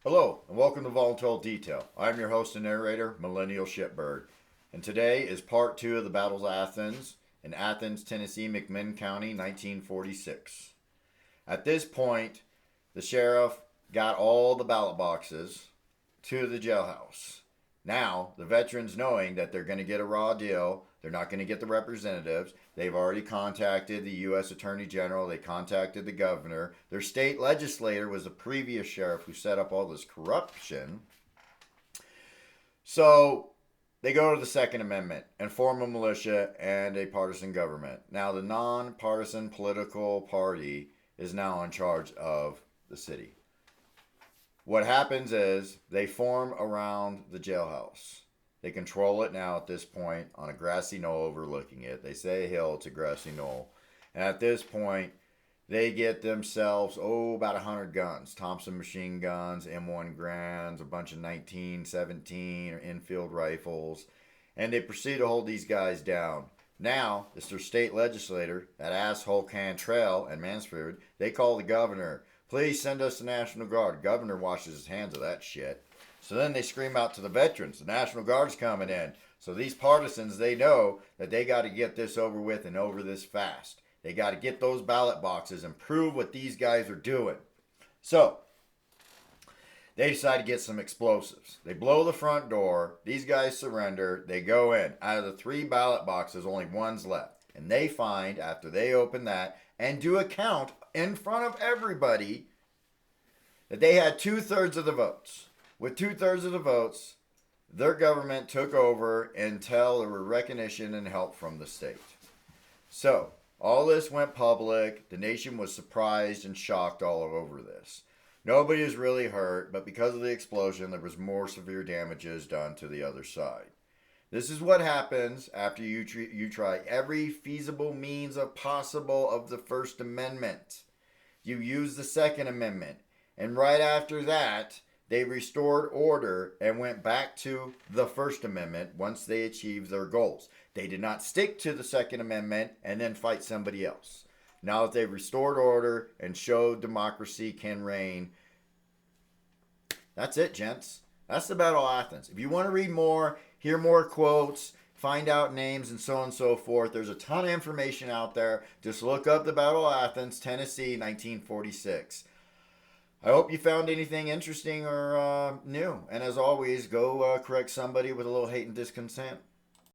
Hello, and welcome to Voluntold Detail. I'm your host and narrator, Millennial Shipbird. And today is part two of the Battles of Athens in Athens, Tennessee, McMinn County, 1946. At this point, the sheriff got all the ballot boxes to the jailhouse. Now, the veterans, knowing that they're going to get a raw deal, they're not going to get the representatives. They've already contacted the U.S. Attorney General. They contacted the governor. Their state legislator was the previous sheriff who set up all this corruption. So they go to the Second Amendment and form a militia and a partisan government. Now, the nonpartisan political party is now in charge of the city. What happens is they form around the jailhouse. They control it now at this point on a grassy knoll overlooking it. They say a hill, it's a grassy knoll. And at this point, they get themselves, about 100 guns. Thompson machine guns, M1 Grands, a bunch of 1917 or Enfield rifles. And they proceed to hold these guys down. Now, it's their state legislator, that asshole Cantrell and Mansfield. They call the governor. Please send us the National Guard. The governor washes his hands of that shit. So then they scream out to the veterans, the National Guard's coming in. So these partisans, they know that they got to get this over with and over this fast. They got to get those ballot boxes and prove what these guys are doing. So they decide to get some explosives. They blow the front door. These guys surrender. They go in. Out of the 3 ballot boxes, only one's left. And they find, after they open that and do a count in front of everybody, that they had 2/3 of the votes. With 2/3 of the votes, their government took over until there were recognition and help from the state. So, all this went public. The nation was surprised and shocked all over this. Nobody was really hurt, but because of the explosion, there was more severe damages done to the other side. This is what happens after you try every feasible means of possible of the First Amendment. You use the Second Amendment. And right after that, they restored order and went back to the First Amendment once they achieved their goals. They did not stick to the Second Amendment and then fight somebody else. Now that they've restored order and showed democracy can reign, that's it, gents. That's the Battle of Athens. If you want to read more, hear more quotes, find out names, and so on and so forth, there's a ton of information out there. Just look up the Battle of Athens, Tennessee, 1946. I hope you found anything interesting or new. And as always, go correct somebody with a little hate and discontent.